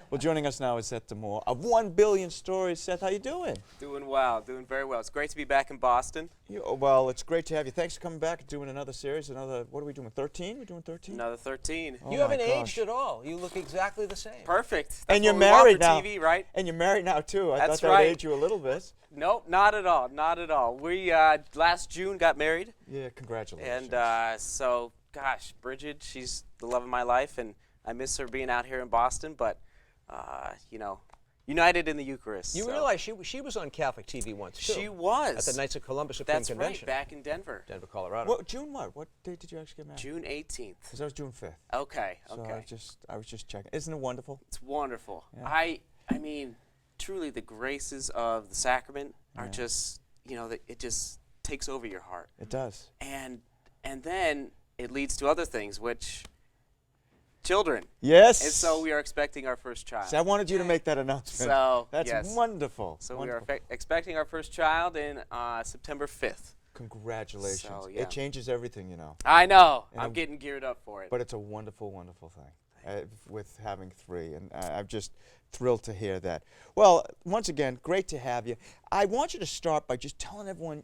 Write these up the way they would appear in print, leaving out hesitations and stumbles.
Well, joining us now is Seth DeMoor of 1 Billion Stories. Seth, how you doing? Doing well, doing very well. It's great to be back in Boston. Well, it's great to have you. Thanks for coming back and doing another series. What are we doing, 13? We're doing 13? Another 13. Oh You haven't my gosh. aged at all. You look exactly the same. Perfect. That's And you're what we want married for now. TV, right? And you're married now, too. I That's thought that right. would age you a little bit. Nope, not at all, not at all. We, last June, got married. Yeah, congratulations. And so, gosh, Bridget, she's the love of my life, and I miss her being out here in Boston, but, you know, united in the Eucharist. You so. realize she was on Catholic TV once, too. She was. At the Knights of Columbus Supreme That's Convention. right, back in Denver. Denver, Colorado. What, June what? What date did you actually get married? June 18th. Because that was June 5th. Okay, So okay. I was just checking. Isn't it wonderful? It's wonderful. Yeah. I mean, truly, the graces of the sacrament are just, you know, it just takes over your heart. It does. And then it leads to other things, which children. Yes. And so we are expecting our first child. See, I wanted you to make that announcement. So That's yes. wonderful. So wonderful. we are expecting our first child in September 5th. Congratulations. So, yeah. It changes everything, you know. I know. And I'm getting geared up for it. But it's a wonderful, wonderful thing with having 3, and I'm just thrilled to hear that. Well, once again, great to have you. I want you to start by just telling everyone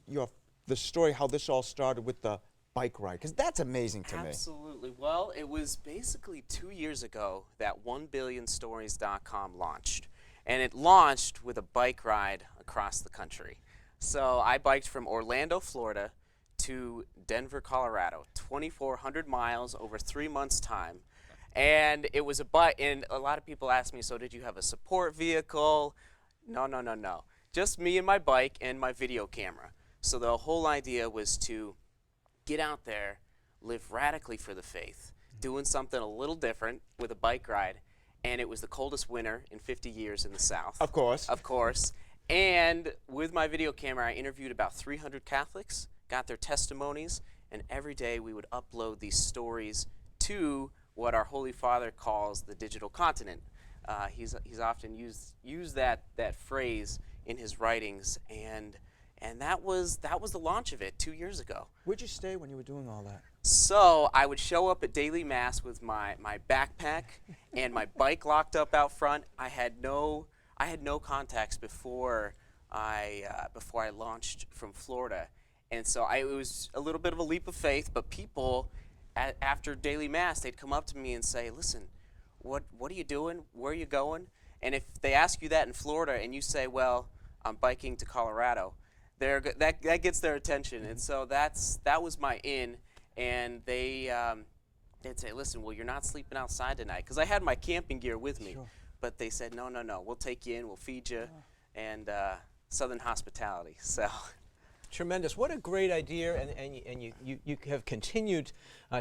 the story, how this all started with the bike ride, because that's amazing to me. Absolutely. Well, it was basically 2 years ago that 1billionstories.com launched. And it launched with a bike ride across the country. So I biked from Orlando, Florida to Denver, Colorado, 2,400 miles over 3 months' time. And it was and a lot of people ask me, so did you have a support vehicle? No, no, no, no. Just me and my bike and my video camera. So the whole idea was to get out there, live radically for the faith, doing something a little different with a bike ride. And it was the coldest winter in 50 years in the South. Of course. Of course. And with my video camera, I interviewed about 300 Catholics, got their testimonies, and every day we would upload these stories to what our Holy Father calls the digital continent. He's often used that phrase in his writings, and that was the launch of it 2 years ago. Where'd you stay when you were doing all that? So I would show up at daily mass with my backpack and my bike locked up out front. I had no contacts before I launched from Florida, and so it was a little bit of a leap of faith. But people, after daily mass, they'd come up to me and say, "Listen, what are you doing? Where are you going?" And if they ask you that in Florida, and you say, "Well, I'm biking to Colorado," that gets their attention. And so that was my in. And they'd say, "Listen, well, you're not sleeping outside tonight," because I had my camping gear with me. Sure. But they said, no, we'll take you in, we'll feed you, and Southern hospitality. So, Tremendous. What a great idea, and you have continued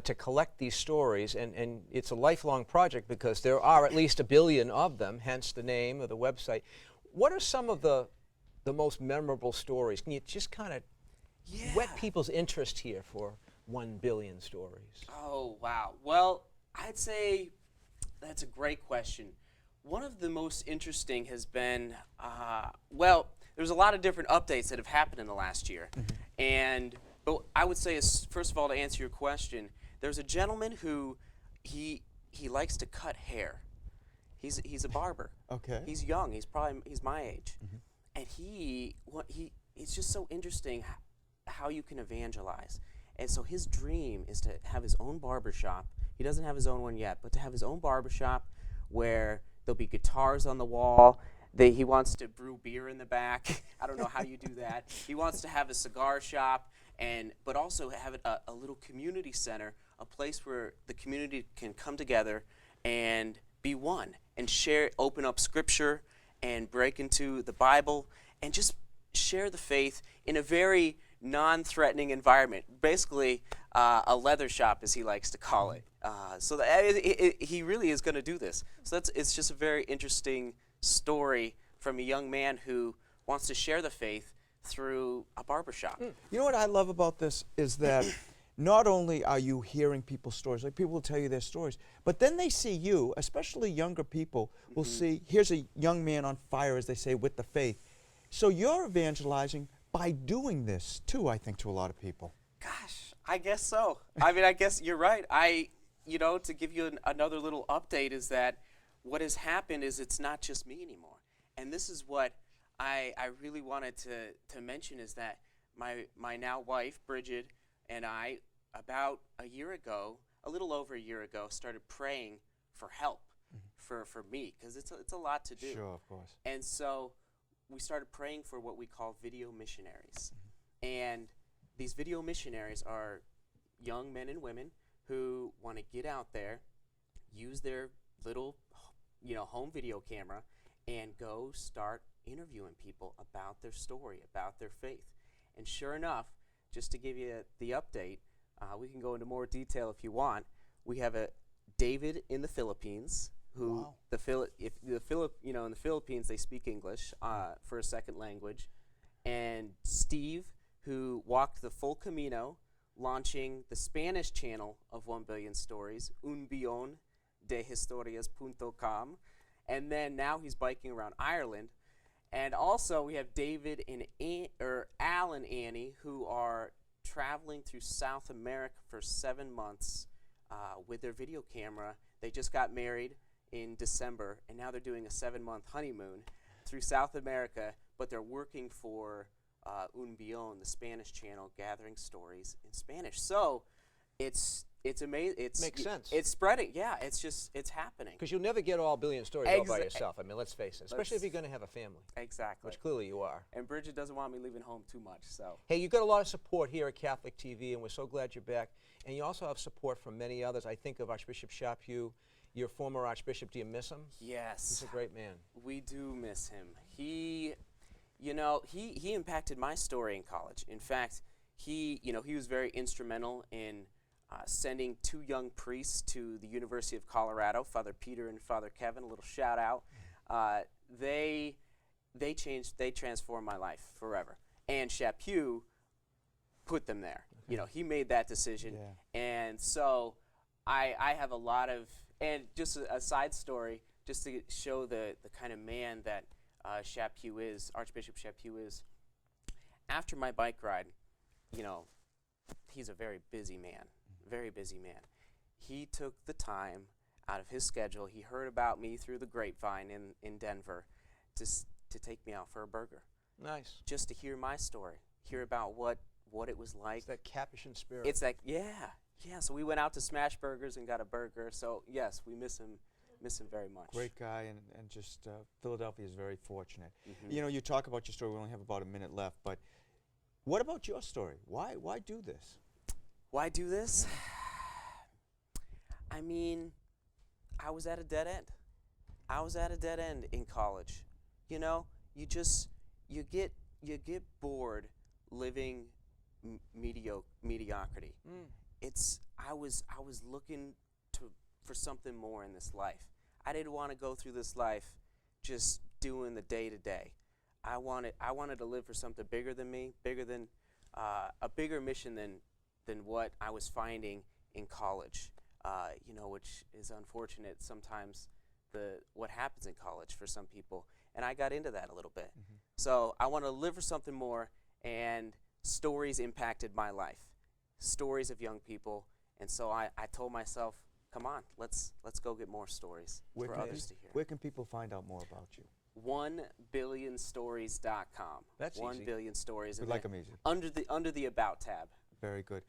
to collect these stories, and it's a lifelong project because there are at least 1 billion of them, hence the name of the website. What are some of the most memorable stories? Can you just kind of whet people's interest here for 1 billion stories? oh, wow. Well, I'd say that's a great question. One of the most interesting has been, well, there's a lot of different updates that have happened in the last year. But I would say, first of all, to answer your question, there's a gentleman who, he likes to cut hair. He's a barber. Okay. He's young, he's my age. And it's just so interesting how you can evangelize. And so his dream is to have his own barbershop. He doesn't have his own one yet, but to have his own barbershop where there'll be guitars on the wall. He wants to brew beer in the back. I don't know how you do that. He wants to have a cigar shop, but also have a little community center, a place where the community can come together and be one and share, open up Scripture and break into the Bible and just share the faith in a very non-threatening environment. Basically, a leather shop, as he likes to call it. So he really is going to do this. So it's just a very interesting story from a young man who wants to share the faith through a barbershop. You know what I love about this is that not only are you hearing people's stories, like people will tell you their stories, but then they see you, especially younger people, will see, here's a young man on fire, as they say, with the faith. So you're evangelizing by doing this, too, I think, to a lot of people. Gosh, I guess so. I mean, I guess you're right. To give you another little update is that what has happened is it's not just me anymore. And this is what I really wanted to mention, is that my now wife, Bridget, and I, about a year ago, a little over a year ago, started praying for help for me, because it's a lot to do. Sure, of course. And so we started praying for what we call video missionaries. And these video missionaries are young men and women who want to get out there, use their little, home video camera, and go start interviewing people about their story, about their faith. And sure enough, just to give you the update, we can go into more detail if you want. We have a David in the Philippines, who Wow. in the Philippines they speak English for a second language, and Steve, who walked the full Camino, launching the Spanish channel of 1 Billion Stories, unbillondehistorias.com, and then now he's biking around Ireland. And also we have David and Al and Annie, who are traveling through South America for 7 months with their video camera. They just got married in December, and now they're doing a 7-month honeymoon through South America, but they're working for Un Billon, the Spanish channel, gathering stories in Spanish. So it's amazing. Makes sense. It's spreading. Yeah, it's happening. Because you'll never get all billion stories all by yourself. I mean, let's face it. Especially if you're going to have a family, Exactly. which clearly you are. And Bridget doesn't want me leaving home too much, so. Hey, you've got a lot of support here at Catholic TV, and we're so glad you're back. And you also have support from many others. I think of Archbishop Chaput, your former Archbishop. Do you miss him? Yes. He's a great man. We do miss him. He impacted my story in college. In fact, he was very instrumental in sending 2 young priests to the University of Colorado, Father Peter and Father Kevin. A little shout out. They transformed my life forever. And Chaput put them there. He made that decision. Yeah. And so I have a lot of, and just a side story, just to show the kind of man that Chaput is, Archbishop Chaput is. After my bike ride, he's a very busy man, very busy man. He took the time out of his schedule. He heard about me through the grapevine in Denver to take me out for a burger. Nice. Just to hear my story, hear about what it was like. It's that Capuchin spirit. It's like, yeah. So we went out to Smash Burgers and got a burger. So yes, we miss him very much. Great guy, and just Philadelphia is very fortunate. Mhm. You talk about your story. We only have about a minute left, but what about your story? Why do this? Why do this? I mean, I was at a dead end. I was at a dead end in college. You get bored living mediocrity. I was looking for something more in this life. I didn't want to go through this life just doing the day-to-day. I wanted to live for something bigger than me, bigger than a bigger mission than what I was finding in college. Which is unfortunate sometimes, what happens in college for some people. And I got into that a little bit. So I want to live for something more, and stories impacted my life. Stories of young people. And so I told myself, come on, let's go get more stories for others to hear. Where can people find out more about you? 1billionstories.com. That's 1 easy. billion stories. We like them easy. Under the About tab. Very good.